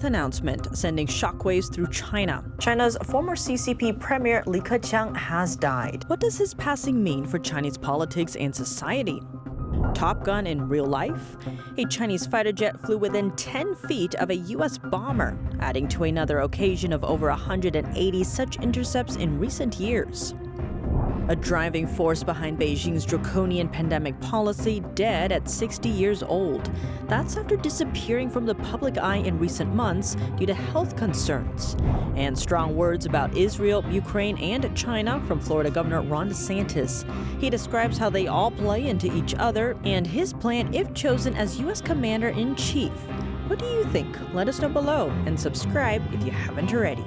death announcement sending shockwaves through China. China's former CCP premier Li Keqiang has died. What does his passing mean for Chinese politics and society? Top Gun in real life? A Chinese fighter jet flew within 10 feet of a U.S. bomber, adding to another occasion of over 180 such intercepts in recent years. A driving force behind Beijing's draconian pandemic policy dead at 60 years old. That's after disappearing from the public eye in recent months due to health concerns. And strong words about Israel, Ukraine, and China from Florida Governor Ron DeSantis. He describes how they all play into each other and his plan if chosen as U.S. Commander-in-Chief. What do you think? Let us know below and subscribe if you haven't already.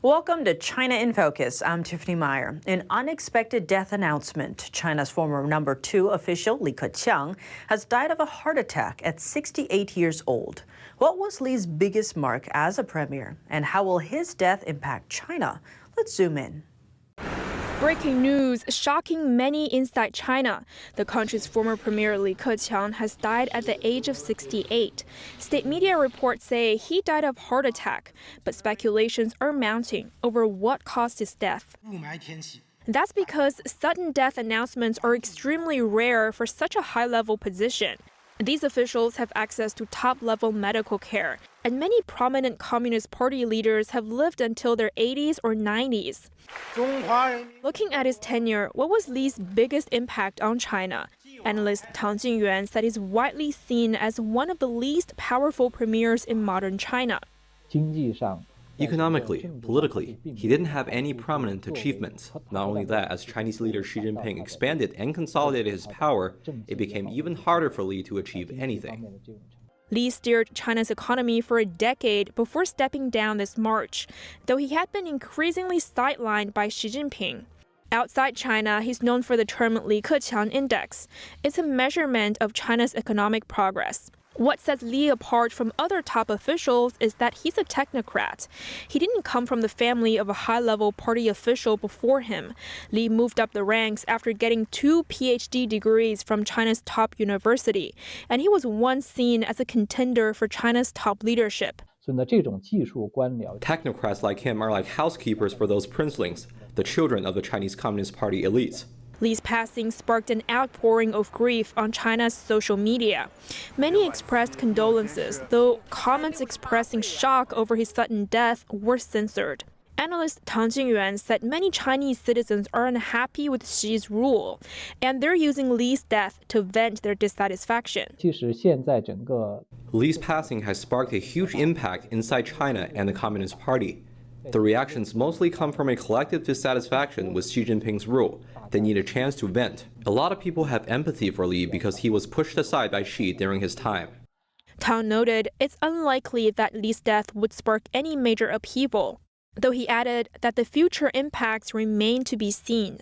Welcome to China in Focus. I'm Tiffany Meyer. An unexpected death announcement. China's former number 2 official, Li Keqiang, has died of a heart attack at 68 years old. What was Li's biggest mark as a premier, and how will his death impact China? Let's zoom in. Breaking news shocking many inside China. The country's former premier Li Keqiang has died at the age of 68. State media reports say he died of heart attack, but speculations are mounting over what caused his death. That's because sudden death announcements are extremely rare for such a high-level position. These officials have access to top-level medical care, and many prominent Communist Party leaders have lived until their 80s or 90s. Looking at his tenure, what was Li's biggest impact on China? Analyst Tang Jingyuan said he's widely seen as one of the least powerful premiers in modern China. Economically, politically, he didn't have any prominent achievements. Not only that, as Chinese leader Xi Jinping expanded and consolidated his power, it became even harder for Li to achieve anything. Li steered China's economy for a decade before stepping down this March, though he had been increasingly sidelined by Xi Jinping. Outside China, he's known for the term Li Keqiang Index. It's a measurement of China's economic progress. What sets Li apart from other top officials is that he's a technocrat. He didn't come from the family of a high-level party official before him. Li moved up the ranks after getting 2 PhD degrees from China's top university, and he was once seen as a contender for China's top leadership. Technocrats like him are like housekeepers for those princelings, the children of the Chinese Communist Party elites. Li's passing sparked an outpouring of grief on China's social media. Many expressed condolences, though comments expressing shock over his sudden death were censored. Analyst Tang Jingyuan said many Chinese citizens are unhappy with Xi's rule, and they're using Li's death to vent their dissatisfaction. Li's passing has sparked a huge impact inside China and the Communist Party. The reactions mostly come from a collective dissatisfaction with Xi Jinping's rule. They need a chance to vent. A lot of people have empathy for Li because he was pushed aside by Xi during his time. Tang noted it's unlikely that Li's death would spark any major upheaval, though he added that the future impacts remain to be seen.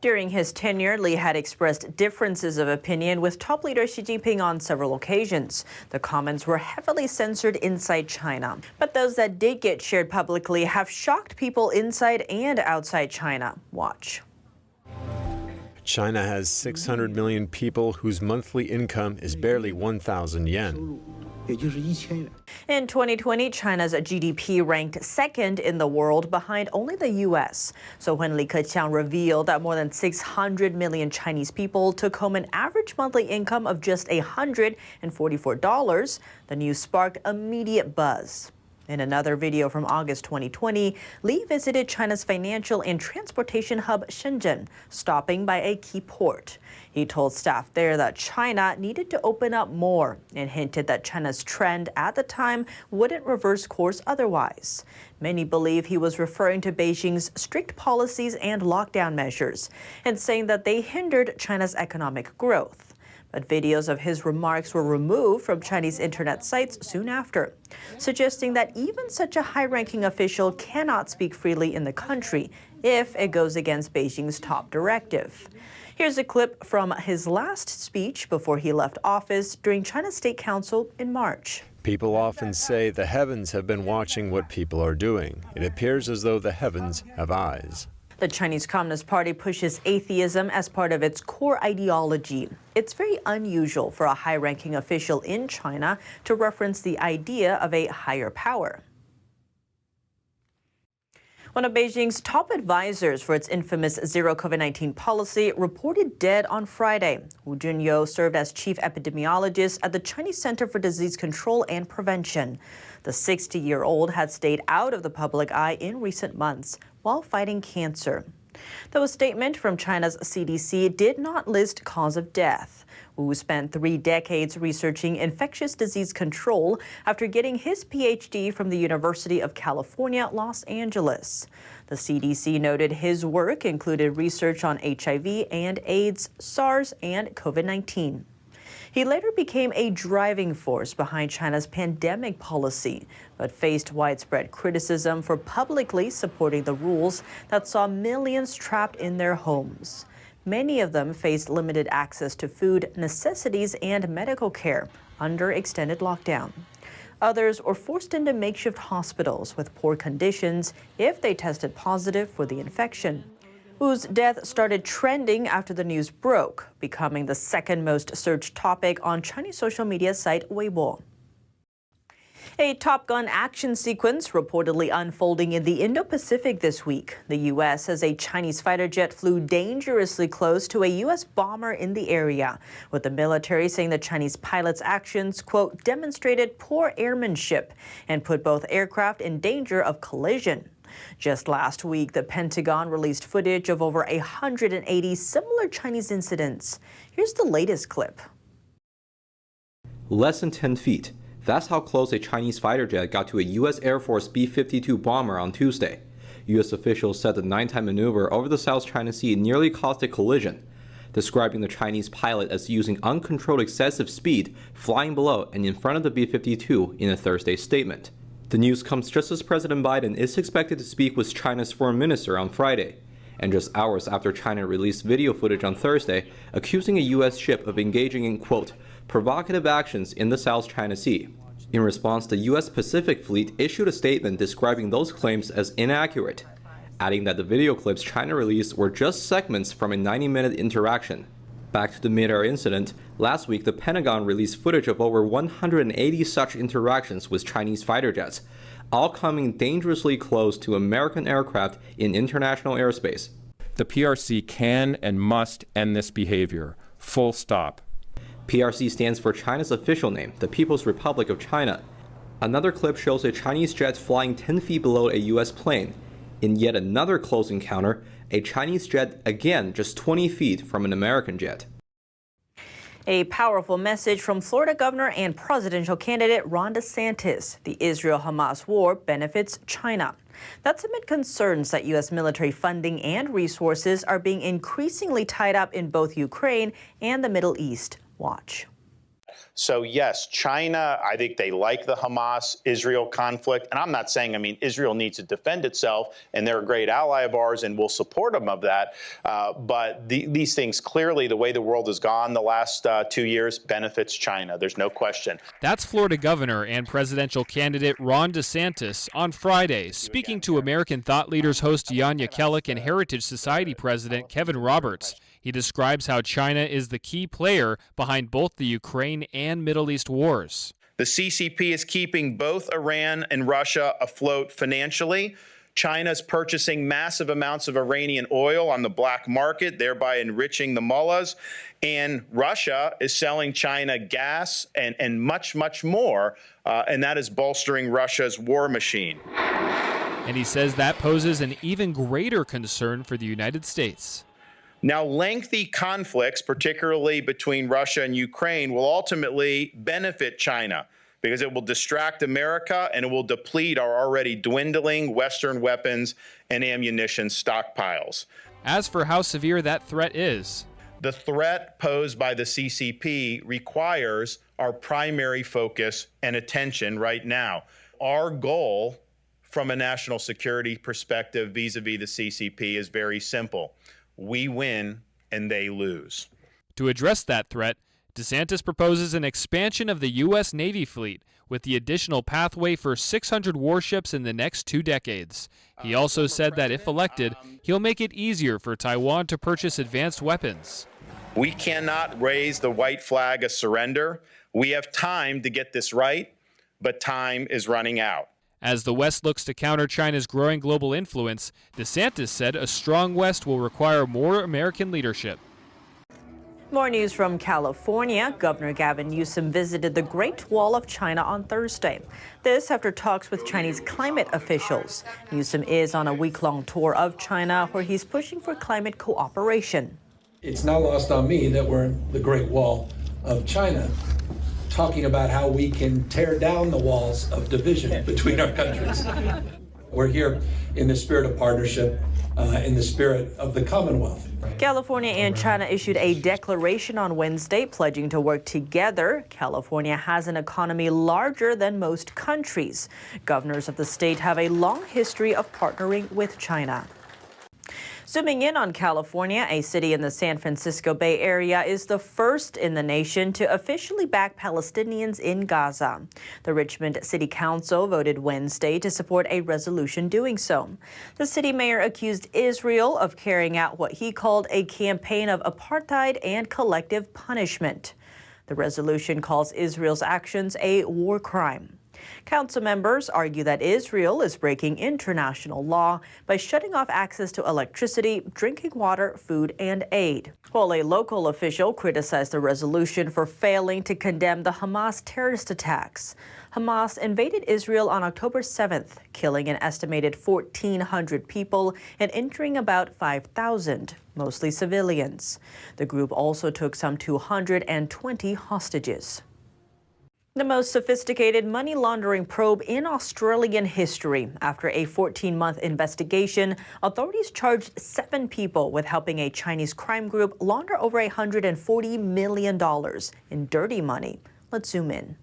During his tenure, Li had expressed differences of opinion with top leader Xi Jinping on several occasions. The comments were heavily censored inside China. But those that did get shared publicly have shocked people inside and outside China. Watch. China has 600 million people whose monthly income is barely 1,000 yen. In 2020, China's GDP ranked second in the world behind only the U.S. So when Li Keqiang revealed that more than 600 million Chinese people took home an average monthly income of just $144, the news sparked immediate buzz. In another video from August 2020, Li visited China's financial and transportation hub Shenzhen, stopping by a key port. He told staff there that China needed to open up more and hinted that China's trend at the time wouldn't reverse course otherwise. Many believe he was referring to Beijing's strict policies and lockdown measures and saying that they hindered China's economic growth. But videos of his remarks were removed from Chinese internet sites soon after, suggesting that even such a high-ranking official cannot speak freely in the country if it goes against Beijing's top directive. Here's a clip from his last speech before he left office during China's State Council in March. People often say the heavens have been watching what people are doing. It appears as though the heavens have eyes. The Chinese Communist Party pushes atheism as part of its core ideology. It's very unusual for a high-ranking official in China to reference the idea of a higher power. One of Beijing's top advisors for its infamous zero COVID-19 policy reported dead on Friday. Wu Junyou served as chief epidemiologist at the Chinese Center for Disease Control and Prevention. The 60-year-old had stayed out of the public eye in recent months while fighting cancer. Though a statement from China's CDC did not list cause of death. Wu spent 3 decades researching infectious disease control after getting his PhD from the University of California, Los Angeles. The CDC noted his work included research on HIV and AIDS, SARS, and COVID-19. He later became a driving force behind China's pandemic policy, but faced widespread criticism for publicly supporting the rules that saw millions trapped in their homes. Many of them faced limited access to food, necessities, and medical care under extended lockdown. Others were forced into makeshift hospitals with poor conditions if they tested positive for the infection. Wu's death started trending after the news broke, becoming the second most searched topic on Chinese social media site Weibo. A Top Gun action sequence reportedly unfolding in the Indo-Pacific this week. The U.S. says a Chinese fighter jet flew dangerously close to a U.S. bomber in the area, with the military saying the Chinese pilot's actions, quote, demonstrated poor airmanship and put both aircraft in danger of collision. Just last week, the Pentagon released footage of over 180 similar Chinese incidents. Here's the latest clip. Less than 10 feet. That's how close a Chinese fighter jet got to a U.S. Air Force B-52 bomber on Tuesday. U.S. officials said the nighttime maneuver over the South China Sea nearly caused a collision, describing the Chinese pilot as using uncontrolled excessive speed, flying below and in front of the B-52 in a Thursday statement. The news comes just as President Biden is expected to speak with China's foreign minister on Friday, and just hours after China released video footage on Thursday accusing a U.S. ship of engaging in, quote, provocative actions in the South China Sea. In response, the U.S. Pacific Fleet issued a statement describing those claims as inaccurate, adding that the video clips China released were just segments from a 90-minute interaction. Back to the mid-air incident, last week the Pentagon released footage of over 180 such interactions with Chinese fighter jets, all coming dangerously close to American aircraft in international airspace. The PRC can and must end this behavior. Full stop. PRC stands for China's official name, the People's Republic of China. Another clip shows a Chinese jet flying 10 feet below a U.S. plane. In yet another close encounter, a Chinese jet again just 20 feet from an American jet. A powerful message from Florida Governor and presidential candidate Ron DeSantis. The Israel-Hamas war benefits China. That's amid concerns that U.S. military funding and resources are being increasingly tied up in both Ukraine and the Middle East. Watch. So, yes, China, I think they like the Hamas-Israel conflict. And I'm not saying, Israel needs to defend itself, and they're a great ally of ours, and we'll support them of that. But these things, clearly, the way the world has gone the last 2 years benefits China. There's no question. That's Florida Governor and presidential candidate Ron DeSantis on Friday, speaking to American Thought Leaders host Yanya Kellick and Heritage Society president Kevin Roberts. He describes how China is the key player behind both the Ukraine and Middle East wars. The CCP is keeping both Iran and Russia afloat financially. China's purchasing massive amounts of Iranian oil on the black market, thereby enriching the mullahs. And Russia is selling China gas and much, much more, and that is bolstering Russia's war machine. And he says that poses an even greater concern for the United States. Now, lengthy conflicts, particularly between Russia and Ukraine, will ultimately benefit China because it will distract America and it will deplete our already dwindling Western weapons and ammunition stockpiles. As for how severe that threat is, the threat posed by the CCP requires our primary focus and attention right now. Our goal from a national security perspective vis-a-vis the CCP is very simple. We win and they lose. To address that threat, DeSantis proposes an expansion of the U.S. Navy fleet with the additional pathway for 600 warships in the next 2 decades. He also said that if elected, he'll make it easier for Taiwan to purchase advanced weapons. We cannot raise the white flag of surrender. We have time to get this right, but time is running out. As the West looks to counter China's growing global influence, DeSantis said a strong West will require more American leadership. More news from California. Governor Gavin Newsom visited the Great Wall of China on Thursday. This after talks with Chinese climate officials. Newsom is on a week-long tour of China where he's pushing for climate cooperation. It's not lost on me that we're in the Great Wall of China, talking about how we can tear down the walls of division between our countries. We're here in the spirit of partnership, in the spirit of the Commonwealth. California and China issued a declaration on Wednesday pledging to work together. California has an economy larger than most countries. Governors of the state have a long history of partnering with China. Zooming in on California, a city in the San Francisco Bay Area is the first in the nation to officially back Palestinians in Gaza. The Richmond City Council voted Wednesday to support a resolution doing so. The city mayor accused Israel of carrying out what he called a campaign of apartheid and collective punishment. The resolution calls Israel's actions a war crime. Council members argue that Israel is breaking international law by shutting off access to electricity, drinking water, food, and aid. While a local official criticized the resolution for failing to condemn the Hamas terrorist attacks. Hamas invaded Israel on October 7th, killing an estimated 1,400 people and injuring about 5,000, mostly civilians. The group also took some 220 hostages. The most sophisticated money laundering probe in Australian history. After a 14-month investigation, authorities charged 7 people with helping a Chinese crime group launder over $140 million in dirty money. Let's zoom in.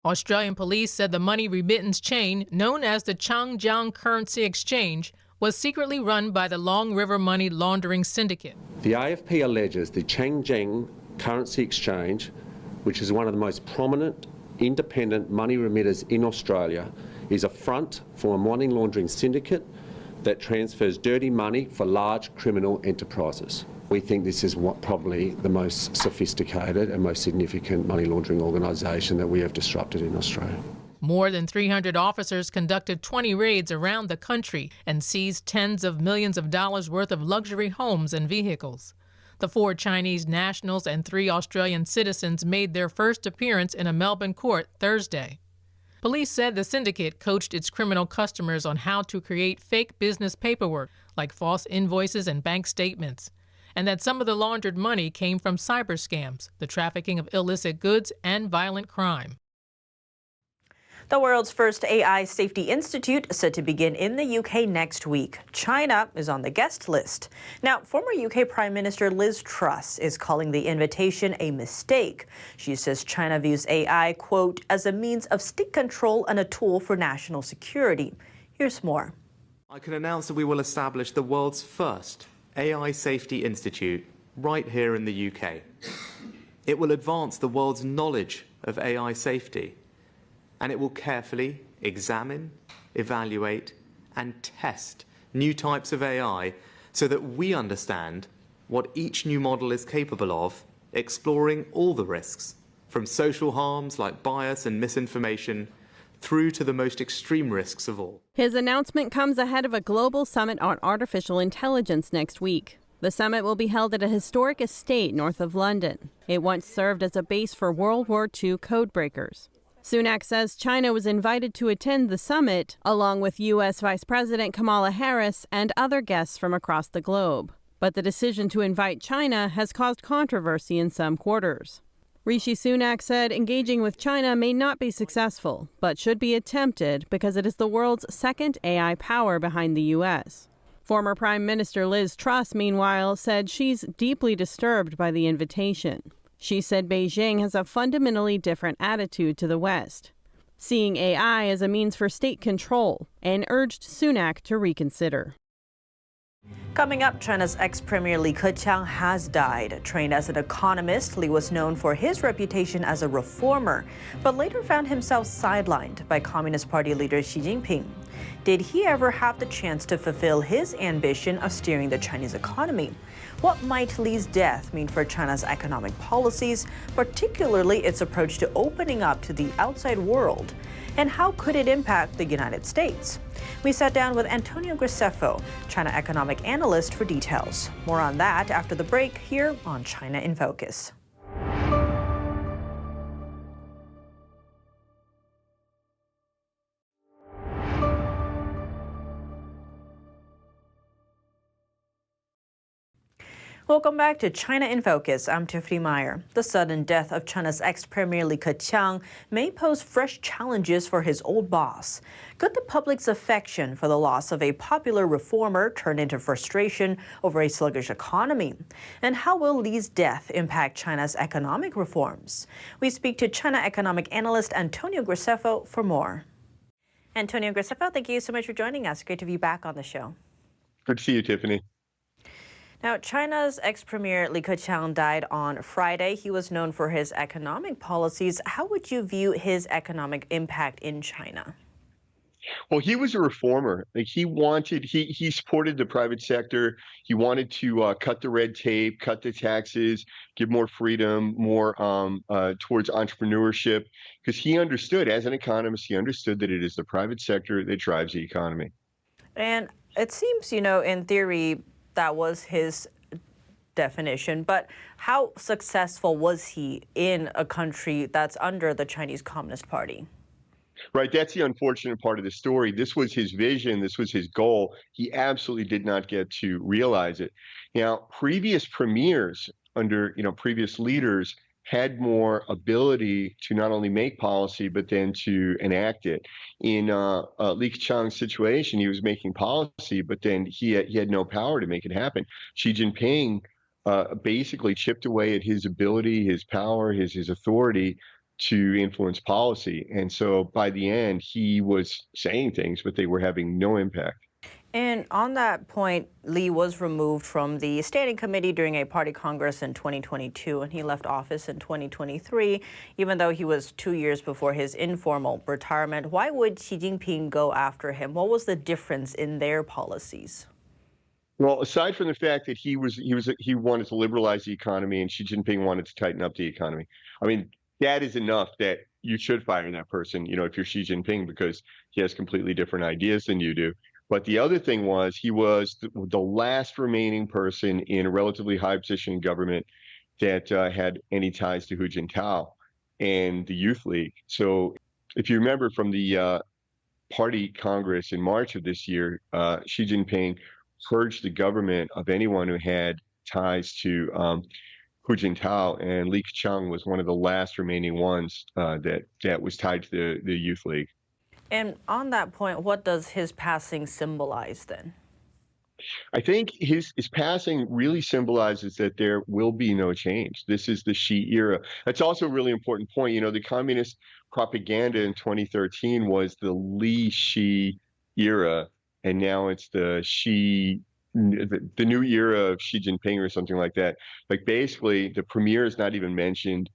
Australian police said the money remittance chain, known as the Keqiang Currency Exchange, was secretly run by the Long River Money Laundering Syndicate. The AFP alleges the Keqiang Currency Exchange, which is one of the most prominent independent money remitters in Australia, is a front for a money laundering syndicate that transfers dirty money for large criminal enterprises. We think this is probably the most sophisticated and most significant money laundering organisation that we have disrupted in Australia. More than 300 officers conducted 20 raids around the country and seized tens of millions of dollars worth of luxury homes and vehicles. The 4 Chinese nationals and 3 Australian citizens made their first appearance in a Melbourne court Thursday. Police said the syndicate coached its criminal customers on how to create fake business paperwork, like false invoices and bank statements, and that some of the laundered money came from cyber scams, the trafficking of illicit goods, and violent crime. The world's first AI Safety Institute set to begin in the UK next week. China is on the guest list. Now, former UK Prime Minister Liz Truss is calling the invitation a mistake. She says China views AI, quote, as a means of state control and a tool for national security. Here's more. I can announce that we will establish the world's first AI Safety Institute right here in the UK. It will advance the world's knowledge of AI safety, and it will carefully examine, evaluate, and test new types of AI so that we understand what each new model is capable of, exploring all the risks, from social harms like bias and misinformation, through to the most extreme risks of all. His announcement comes ahead of a global summit on artificial intelligence next week. The summit will be held at a historic estate north of London. It once served as a base for World War II codebreakers. Sunak says China was invited to attend the summit, along with U.S. Vice President Kamala Harris and other guests from across the globe. But the decision to invite China has caused controversy in some quarters. Rishi Sunak said engaging with China may not be successful, but should be attempted because it is the world's second AI power behind the U.S. Former Prime Minister Liz Truss, meanwhile, said she's deeply disturbed by the invitation. She said Beijing has a fundamentally different attitude to the West, seeing AI as a means for state control, and urged Sunak to reconsider. Coming up, China's ex-premier Li Keqiang has died. Trained as an economist, Li was known for his reputation as a reformer, but later found himself sidelined by Communist Party leader Xi Jinping. Did he ever have the chance to fulfill his ambition of steering the Chinese economy? What might Li's death mean for China's economic policies, particularly its approach to opening up to the outside world? And how could it impact the United States? We sat down with Antonio Graceffo, China economic analyst, for details. More on that after the break here on China in Focus. Welcome back to China in Focus. I'm Tiffany Meyer. The sudden death of China's ex-premier Li Keqiang may pose fresh challenges for his old boss. Could the public's affection for the loss of a popular reformer turn into frustration over a sluggish economy? And how will Li's death impact China's economic reforms? We speak to China economic analyst Antonio Graceffo for more. Antonio Graceffo, thank you so much for joining us. Great to be back on the show. Good to see you, Tiffany. Now, China's ex-premier Li Keqiang died on Friday. He was known for his economic policies. How would you view his economic impact in China? Well, he was a reformer. Like he supported the private sector. He wanted to cut the red tape, cut the taxes, give more freedom, more towards entrepreneurship, because he understood, as an economist, he understood that it is the private sector that drives the economy. And it seems, in theory, that was his definition, but how successful was he in a country that's under the Chinese Communist Party? Right, that's the unfortunate part of the story. This was his vision, this was his goal. He absolutely did not get to realize it. Now, previous premiers under, previous leaders had more ability to not only make policy, but then to enact it. In Li Keqiang's situation, he was making policy, but then he had no power to make it happen. Xi Jinping basically chipped away at his ability, his power, his authority to influence policy. And so by the end, he was saying things, but they were having no impact. And on that point, Li was removed from the standing committee during a party congress in 2022, and he left office in 2023, even though he was 2 years before his informal retirement. Why would Xi Jinping go after him? What was the difference in their policies? Well, aside from the fact that he wanted to liberalize the economy and Xi Jinping wanted to tighten up the economy, I mean, that is enough that you should fire that person, if you're Xi Jinping, because he has completely different ideas than you do. But the other thing was he was the last remaining person in a relatively high position in government that had any ties to Hu Jintao and the Youth League. So if you remember from the party congress in March of this year, Xi Jinping purged the government of anyone who had ties to Hu Jintao, and Li Keqiang was one of the last remaining ones that was tied to the Youth League. And on that point, what does his passing symbolize then? I think his passing really symbolizes that there will be no change. This is the Xi era. That's also a really important point. The communist propaganda in 2013 was the Li-Xi era, and now it's the new era of Xi Jinping or something like that. Like basically, the premier is not even mentioned.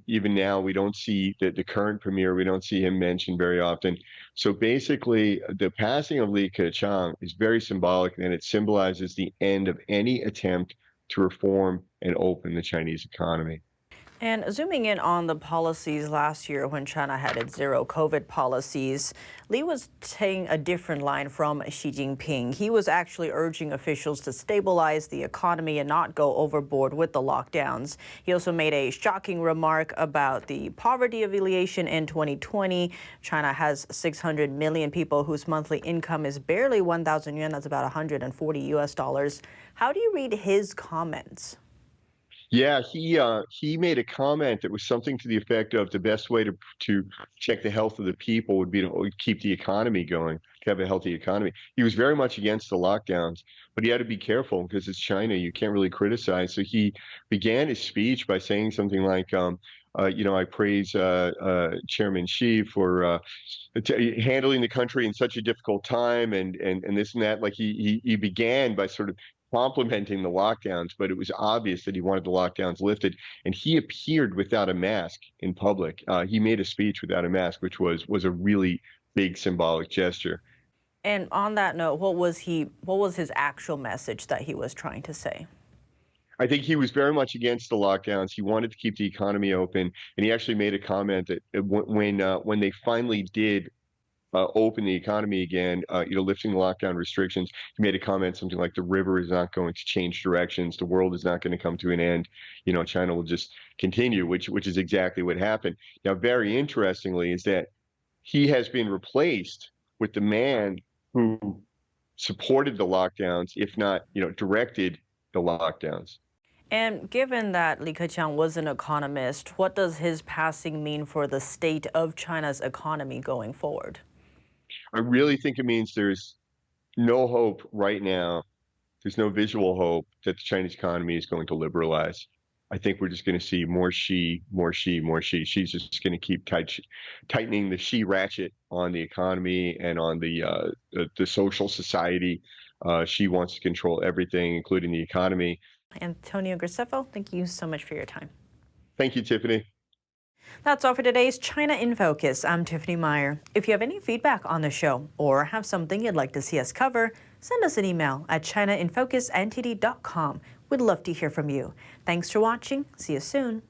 Even now, we don't see the current premier, we don't see him mentioned very often. So basically, the passing of Li Keqiang is very symbolic, and it symbolizes the end of any attempt to reform and open the Chinese economy. And zooming in on the policies last year when China had its zero COVID policies, Li was taking a different line from Xi Jinping. He was actually urging officials to stabilize the economy and not go overboard with the lockdowns. He also made a shocking remark about the poverty alleviation in 2020. China has 600 million people whose monthly income is barely 1,000 yuan. That's about 140 US dollars. How do you read his comments? Yeah, he made a comment that was something to the effect of the best way to check the health of the people would be to keep the economy going, to have a healthy economy. He was very much against the lockdowns, but he had to be careful because it's China. You can't really criticize. So he began his speech by saying something like, I praise Chairman Xi for handling the country in such a difficult time and this and that. Like he began by sort of complimenting the lockdowns, but it was obvious that he wanted the lockdowns lifted. And he appeared without a mask in public. He made a speech without a mask, which was a really big symbolic gesture. And on that note, what was his actual message that he was trying to say? I think he was very much against the lockdowns. He wanted to keep the economy open, and he actually made a comment that when they finally did open the economy again, lifting the lockdown restrictions, he made a comment something like the river is not going to change directions, the world is not going to come to an end, China will just continue, which is exactly what happened. Now, very interestingly, is that he has been replaced with the man who supported the lockdowns, if not, directed the lockdowns. And given that Li Keqiang was an economist, what does his passing mean for the state of China's economy going forward? I really think it means there's no hope right now. There's no visual hope that the Chinese economy is going to liberalize. I think we're just going to see more Xi, more Xi, more Xi. She's just going to keep tightening the Xi ratchet on the economy and on the social society. She wants to control everything, including the economy. Antonio Graceffo, thank you so much for your time. Thank you, Tiffany. That's all for today's China in Focus. I'm Tiffany Meyer. If you have any feedback on the show or have something you'd like to see us cover, send us an email at chinainfocusntd.com. We'd love to hear from you. Thanks for watching. See you soon.